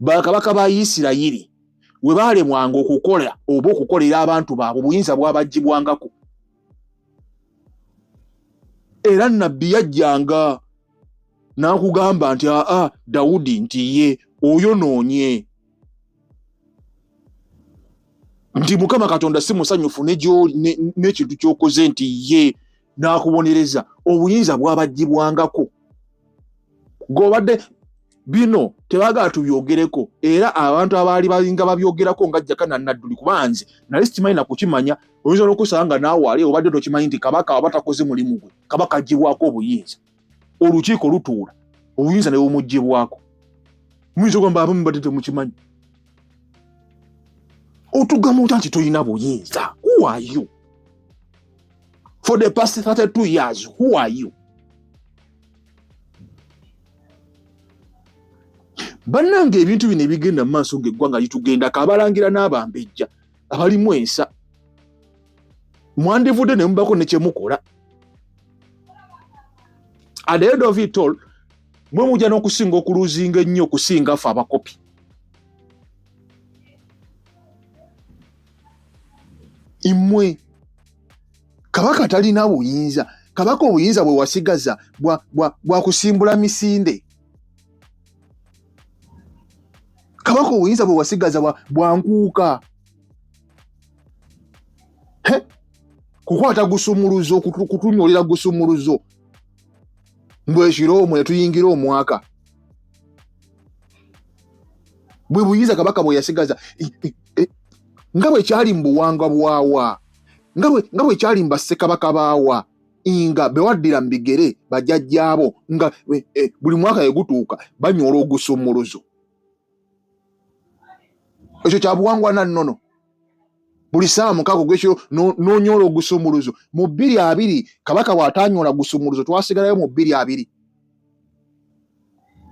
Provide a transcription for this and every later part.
bakabaka ba Isirayiri we baalemwanga okukola oba okukolera abantu baabwe obuyinza bwabagibwangako. Era nnabbi yajjanga n'akugamba nti Dawudi nti ye oyonoonye, nti Mukama Katonda si musanyufu n'ekintu ky'okoze, nti ye n'akubonereza. Obuyinza bwabagibwangako. Gobadde bino tebaagala tubyogereko, era abantu abaali balinga babyogerako nga Jakana Nadduli kubanze nali sikimanyi na kukimanya. Oyinza n'okusanga naawe ali obadde tokimanyi nti kabaka aba takoze mulimu gwe, kabaka agibwako obuyinza. Olukiiko lutuula obuyinza ne bumugibwako. Muyinza okugamba abamu badde temukimanyi. Otugamba nti toyina buyinza. Who are you? For the past 32 years, who are you? Bannange ebintu bino ebigenda mu maaso ng'eggwanga litugendako, abalangira n'abambejja abalimu ensa mwandivudde ne mubako ne kye mukola. At the end of it all, mwe mujja n'okusinga okuluzinga ennyo okusinga ffe abakopi. Imwe kabaka talina buyinza. Kabaka obuyinza bwe wasigaza bwa kusimbula misinde. Kabaka obuyinza bwe wasigaza bwa nkuuka. Kukwata gusumuluzo, kutunyolera gusumuluzo. Mbwekiro mwe tuyingira omwaka. Bwe buyinza kabaka bwe yasigaza. Nga bwe kyali mu buwangwa bwawa. Nga bwe kyali mu bassekabaka baawa. Inga bewaddira mu bigere bajjajjaabo nga buli mwaka yegutuuka banyola ogusumuluzo. Ekyo kya buwangwa na nnono. Buli saa mukaaga gw'ekiro n'onyola ogusumuluzo. Mu 2-2 kabaka bw'atanyola gusumuluzo twasigalayo mu 2-2.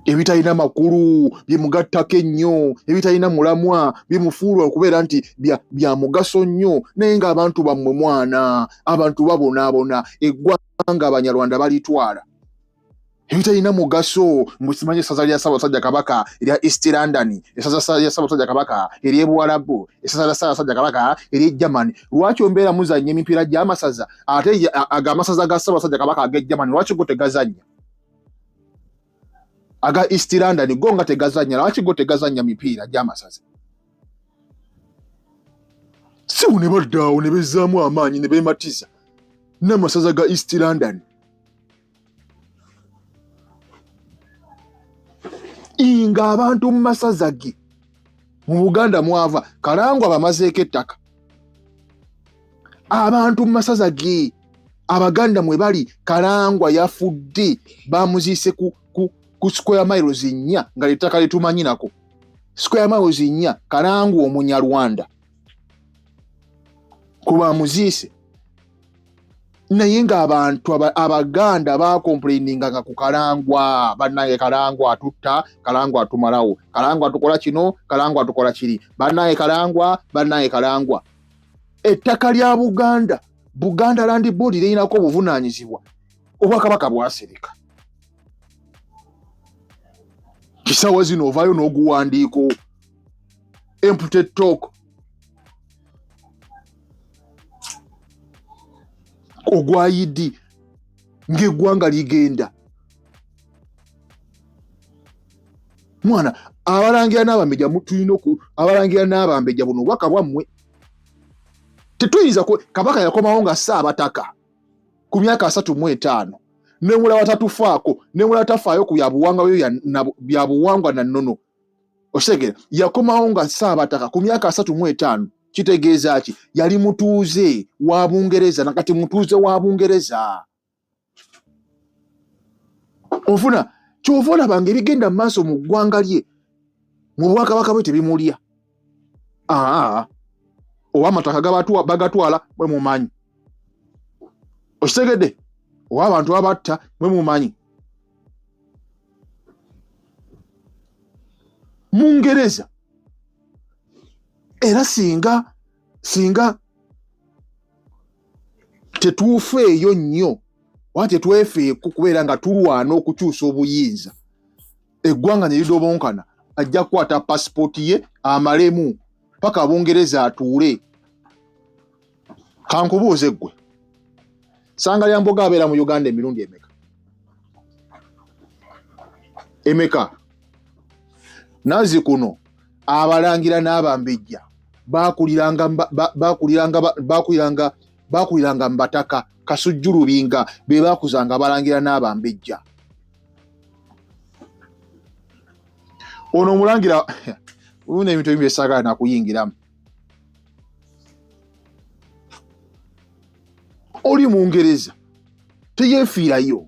Ebitalina makulu byemugattako ennyo, ebitalina mulamwa byemufuula okubeera nti bya mugaso nnyo, naye ng'abantu bammwe mwana, abantu babonaabona, eggwanga Abanyarwanda balitwala. Ebitalina mugaso, musimanye essaza lya Ssaabasajja Kabaka erya East London, essaza lya Ssaabasajja Kabaka ery'e Buwarabu, essaza lya Ssaabasajja Kabaka ery'e Germany. Lwaki ombeera muzannya emipiira gy'amasaza ate ag'amasaza ga Ssaabasajja Kabaka ag'e Germany lwaki go tegazannya? Aga East London go nga tegazannya, lwaki go tegazannya mipiira gy'amasaza? Si ne baddaawo ne bezzaamu amaanyi ne beematiza n'amasaza ga East London. Inga abantu mu masaza ge mu Buganda mwava Kalangwa bamazeeko ettaka. Abantu mu masaza ge Abaganda mwe bali Kalangwa yafudde bamuziise ku square miles 4 nga littaka litumanyi nako. Square miles 4 Kalangwa Omunyarwanda kuba muziise. Naye ng'abantu Abaganda bakomplaininga ku Kalangwa, bannaye Kalangwa atutta, Kalangwa atumalawo, Kalangwa atukola kino, Kalangwa atukola kiri, bannaye Kalangwa, bannaye Kalangwa. Ettaka lya Buganda Land Board lirinako obuvunaanyizibwa Obwakabaka bwasereka. Kisawa zino ovaayo n'oguwandiiko empty talk. Ogwayidi ng'eggwanga ligenda. Mwana abalangira n'abambejja tulina abalangira n'abambejja buno obwaka bwammwe. Tetuyinza kabaka yakomawo nga Ssaabataka ku myaka 35 nemulaba tatufaako nemulaba tafaayo ku bya buwangwa na nnono. Osegera yakomawo nga Ssaabataka ku myaka 35. Kitegeeza ki? Yali mutuuze wa Bungereza, nakati mutuuze wa Bungereza. Ofuna kyova olaba ng'ebigenda mu maaso mu ggwanga lye mu Bwakabaka bwe tebimulya. Oba amataka bagatwala mwe mumanyi. Okitegedde? Oba abantu abatta mwe mumanyi. Mungereza era singa tetuufeeyo nnyo oba tetwefeeko kubeera nga tulwana okukyusa obuyinza, eggwanga ne lidobonkana, ajja kukwata passport ye amalemu paka Bungereza atuule. Kankubuuze ggwe Sangala Mboga abeera mu Uganda emirundi emeka? Nazi kuno abalangira n'abambejja bakuliranga mbataka kasujjulubinga be bakuzanga abalangira n'abambejja. Ono omulangira una ebintu ebimu byesagala nakuyingiramu. Oli Mungereza teyeefiirayo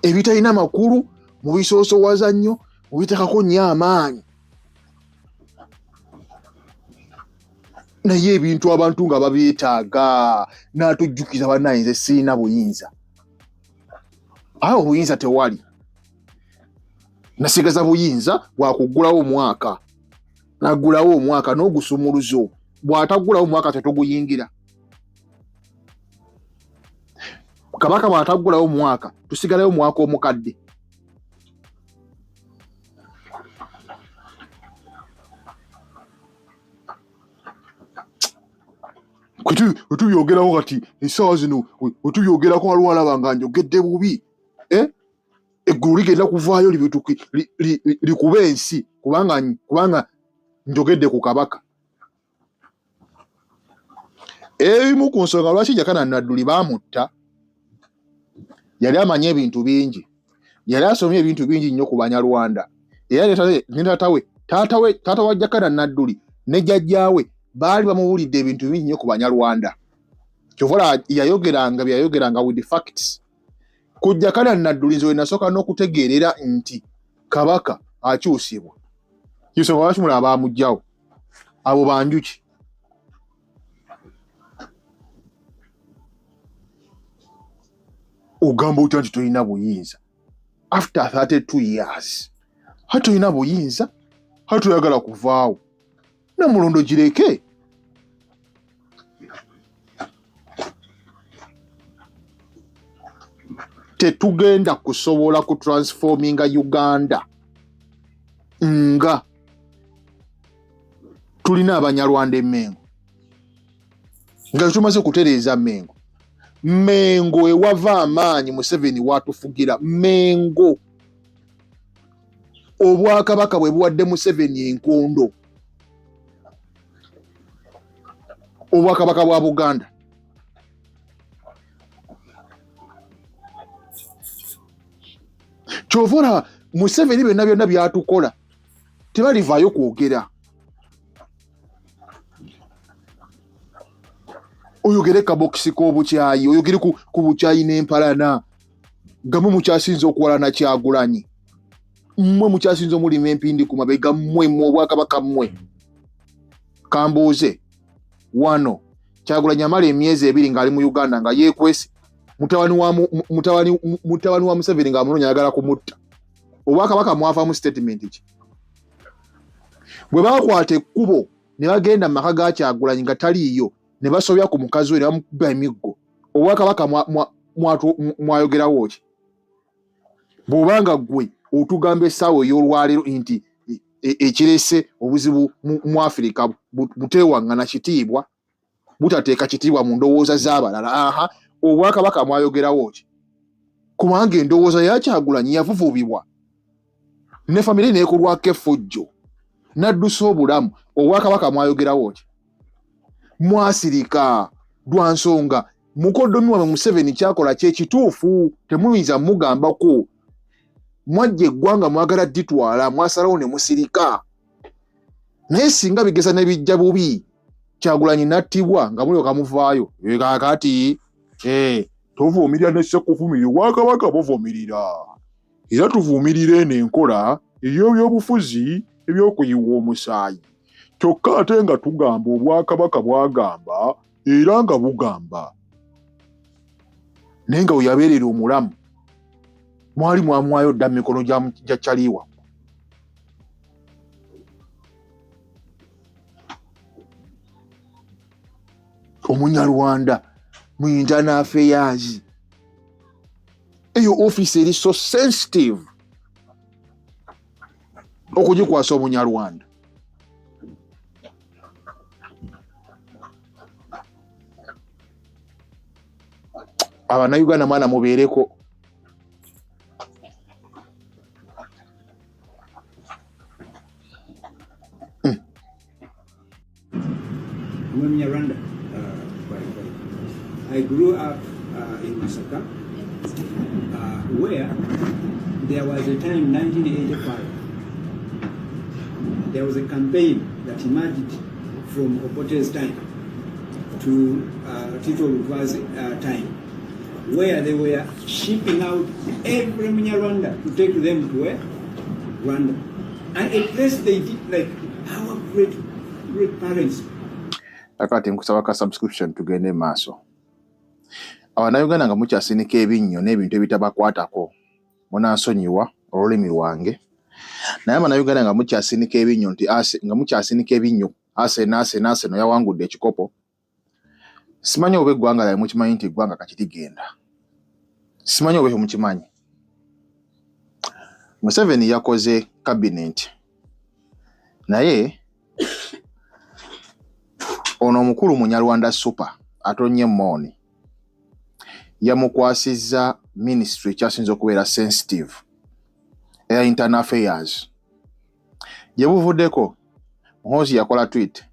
ebitalina makulu mu bisoosowaza nnyo mu bitakako nnyo amaanyi, naye ebintu abantu nga babyetaaga n'atujjukiza bannaye nze sirina buyinza. Awo obuyinza tewali, nasigaza buyinza bwakuggulawo omwaka, naggulawo omwaka n'ogusumuluzo. Bw'ataggulawo omwaka tetuguyingira. Kabaka bw'ataggulawo omwaka tusigalayo omwaka omukadde. Wetubyogerawo kati essaawa zino wetubyogerako waliwo alaba nga njogedde bubi. Eggulu ligenda kuvaayo likuba ensi kubanga njogedde ku kabaka. Ebimu ku nsonga lwaki Jakana Nadduli baamutta, yali amanye ebintu bingi, yali asomye ebintu bingi nnyo ku Banyarwanda. Era ne taata wa Jakana Nadduli ne jjajjaawe baali bamubulidde ebintu bingi nnyo ku Banyarwanda. Kyova yayogeranga bye yayogeranga with the facts. Ku Jakana Nadduli nze we nasooka n'okutegeerera nti kabaka akyusibwa. Kisonga lwaki mulaba baamuggyawo? Abo banjuki. Ogamba otya nti tolina buyinza after 32 years? Hatolina buyinza, hatoyagala kuvaawo. Namulondo gireke. Tetugenda kusobola ku transforminga Uganda nga tulina Abanyarwanda emengo, nga tumaze kutereeza mengo. Mengo ewava amaanyi Museveni watufugira. Mengo obwakabaka bwe buwadde Museveni enkondo, obwakabaka bwa Buganda. Kyovula Museveni byonna byatukola tebalivaayo kwogera. Oyogere kabokisi k'obukyayi, oyogere ku bukyayi n'empalana. Gamu mukyasinza okuwalana Kyagulanyi, mmwe mukyasinza omulima empindi ku mabega, mmwe obwakabaka mmwe. Kambuuze wano Kyagulanyi amala emyezi 2 ng'ali mu Uganda nga yeekwese mutabani wa Museveni ng'amunoonya ayagala kumutta. Obwakabaka mwavaamu statement ki? Bwe baakwata ekkubo ne bagenda mu maka ga Kyagulanyi nga taliiyo ne basobya ku mukazi we ne bamukuba emiggo, obwakabaka mwayogerawo ki? Bw'obanga ggwe otugamba essaawa ey'olwaleero nti ekirese obuzibu mu Afirika buteewaŋŋana kitiibwa, butateeka kitiibwa mu ndowooza z'abalala, obwakabaka mwayogerawo ki? Kubanga endowooza ya Kyagulanyi yavuvubibwa ne famire neekolwako effujjo n'addusa obulamu. Obwakabaka mwayogerawo ki? Mwasirika lwa nsonga mukoddomi wamwe Museveni kyakola kyekituufu, temuyinza mugambako. Mwajja eggwanga mwagala dditwala, mwasalawo ne musirika. Naye singa bigeza ne bijja bubi, Kyagulanyi nattibwa nga mulyoka muvaayo. Kaakati tovuumirira ne ssekkuvumirira, obwakabaka buvumirira. Era tuvuumirira eno enkola ey'ebyobufuzi eby'okuyiwa omusaayi. Kyokka ate nga tugamba obwakabaka bwagamba era nga bugamba. Naye nga we yabeerera omulamu mwali mwamwayo dda mikono gya Kyaliwa. Omunyarwanda mu internal affairs eyo office eri so sensitive okugikwasa Obunyarwanda. Abannayuganda mwana mubeereko. Munyarwanda. I grew up in Masaka, where there was a time in 1985. There was a campaign that emerged from Obote's time to Tito Lutwa's time, where they were shipping out every Munyarwanda to take them to Rwanda. And a place they did like our great parents. Akati nkusaba ka subscription tugende maaso. Abannayuganda nga mukyasinika ebinnyo n'ebintu ebitabakwatako munansonyiwa olulimi lwange. Naye abannayuganda nga mukyasinika ebinnyo nti nga mukyasinika ebinnyo Arsenal yawangudde ekikopo. Simanyi oba eggwanga lyawe mukimanyi nti eggwanga kati ligenda. Simanyi oba mukimanyi. Museveni yakoze cabinet. Naye ono omukulu Munyarwanda super atonye Moni yamukwasizza ministry kyasinza okubeera sensitive eya internal affairs. Yebuvuddeko Muhoozi yakola tweet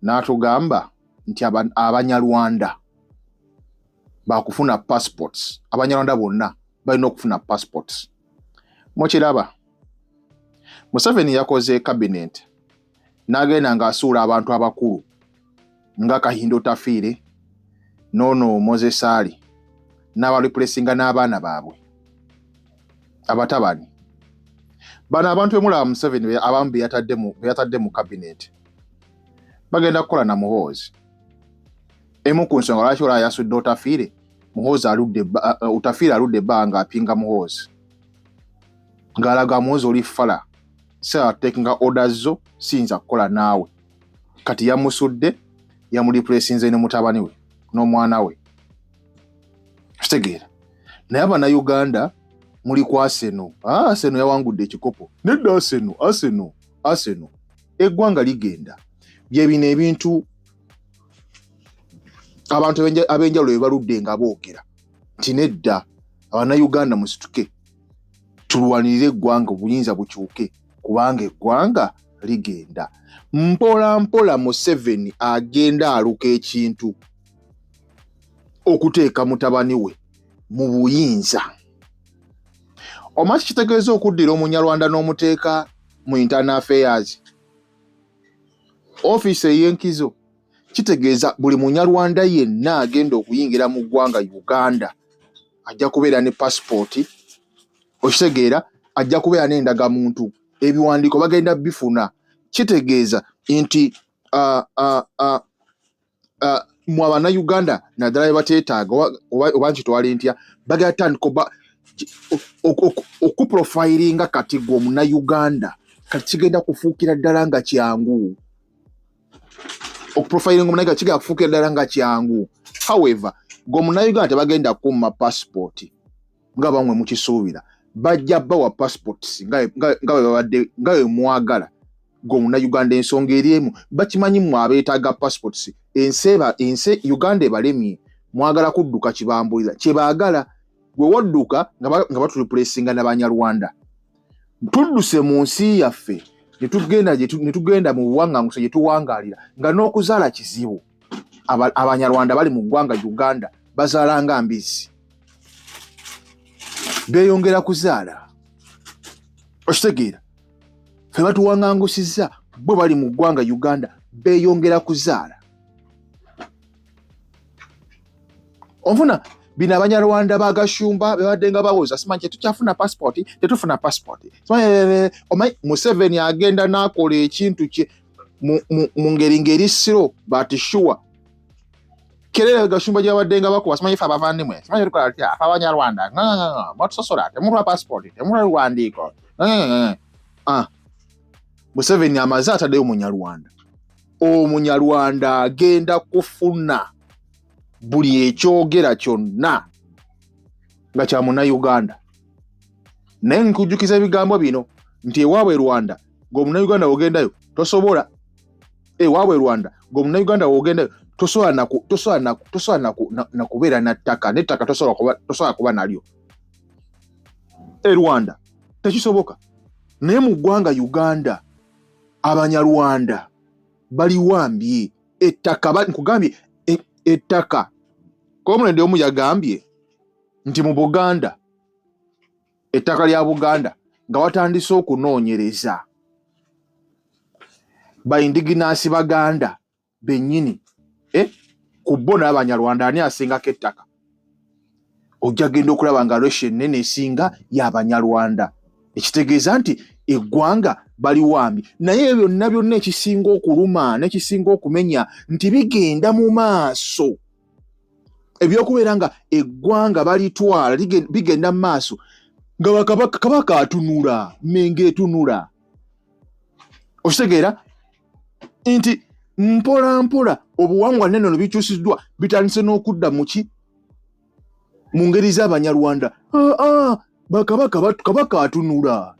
n'atugamba nti Abanyarwanda bakufuna passports. Abanyarwanda bonna balina okufuna passports. Mukiraba Museveni yakoze cabinet n'agenda ng'asuula abantu abakulu nga Kahindo Tafiire nono Moses Ali n'abalipulesinga n'abaana baabwe abatabani. Bano abantu bemulaba Museveni abamu beyatadde mu cabinet bagenda kukola na Muhoozi. Emu ku nsonga lwaki olaba yasudde Otafiire, Otafiire aludde ebbanga apinga Muhoozi ng'alaga Muhoozi oli fala taking orders zo siyinza kukola naawe. Kati yamusudde yamulipulesinze ne mutabani we n'omwana we. Kitegeera. Naye Abannayuganda muli ku Arsenal. Arsenal yawangudde ekikopo. Nedda Arsenal. Eggwanga ligenda. Bye bino ebintu abantu ab'enjawulo bye baludde nga boogera nti nedda Abannayuganda musituke tulwanirire eggwanga obuyinza bukyuke kubanga eggwanga ligenda. Mpola mpola Museveni agenda aluka ekintu okuteeka mutabani we mu buyinza. Omanyi kitegeeza okuddira Omunyarwanda n'omuteeka mu internal affairs. Office ey'enkizo kitegeeza buli Munyarwanda yenna agenda okuyingira mu ggwanga Uganda ajja kubeera ne passport. Okitegeera ajja kubeera n'endagamuntu, ebiwandiiko bagenda bifuna. Kitegeeza nti mu Abannayuganda naddala bateetaaga oba nkitwala ntya bagenda tandika okuprofilinga kati gwe Omunnayuganda kati kigenda kufuukira ddala nga kyangu. Okuprofilinga Omunnayuganda kigenda kufuukira ddala nga kyangu. However, gwe Omunnayuganda tebagenda kumma passport nga bamwe mukisuubira. Bajja bawa passports nga bwe mwagala. Gwe Munnayuganda ensonga eri emu bakimanyi mwe abeetaaga passports. Ensi Uganda ebalemye mwagala kudduka kibambulira kye baagala. Gwe wadduka nga batulipulesinga n'Abanyarwanda. Tudduse mu nsi yaffe ne tugenda mu buwaŋŋanguse gye tuwangaalira nga n'okuzaala kizibu. Abanyarwanda bali mu ggwanga Uganda bazaala nga mbizzi. Beeyongera kuzaala. Okitegeera? Ffe batuwaŋŋangusizza bo bali mu ggwanga Uganda beeyongera kuzaala. Onfuna bino Abanyarwanda bagashumba bebadde nga babuuza simanyi tetukyafuna passport, tetufuna passport. Omanyi Museveni agenda n'akola ekintu kye mu ngeri siro but sure. Kerere gashumba gyabadde nga bakuba simanyi ffe abavandimwe simanyi tukola tutya ffe Abanyarwanda batusosola temutwa passport temutwa luwandiiko. Museveni amaze ataddeyo Munyarwanda. Omunyarwanda agenda kufuna buli ekyogera kyonna nga kya Munnayuganda. Naye nkujjukiza ebigambo bino nti ewaabwe Rwanda ng'Omunnayuganda wogendayo tosobola, ewaabwe Rwanda ng'Omunnayuganda wogendayo tosobola na kubeera na ttaka, n'ettaka tosobola kuba nalyo. Rwanda tekisoboka. Naye mu ggwanga Uganda Abanyarwanda baliwambye ettaka, nkugambye ettaka. Komulende omu yagambye nti mu Buganda ettaka lya Buganda nga watandise okunoonyereza baindiginasi Baganda bennyini ku bo n'Abanyarwanda ani asingako ettaka, ojja genda okulaba nga resho ennene esinga y'Abanyarwanda. Ekitegeeza nti eggwanga baliwambye. Naye byonna byonna ekisinga okuluma n'ekisinga okumenya nti bigenda mu maaso, ebyokubeera nga eggwanga balitwala bigenda mu maaso nga kabaka atunula, Mmengo etunula. Okitegeera nti mpola mpola obuwangwa nene no bikyusiddwa bitandise n'okudda mu ngeri z'Abanyarwanda. Bakabaka atunula.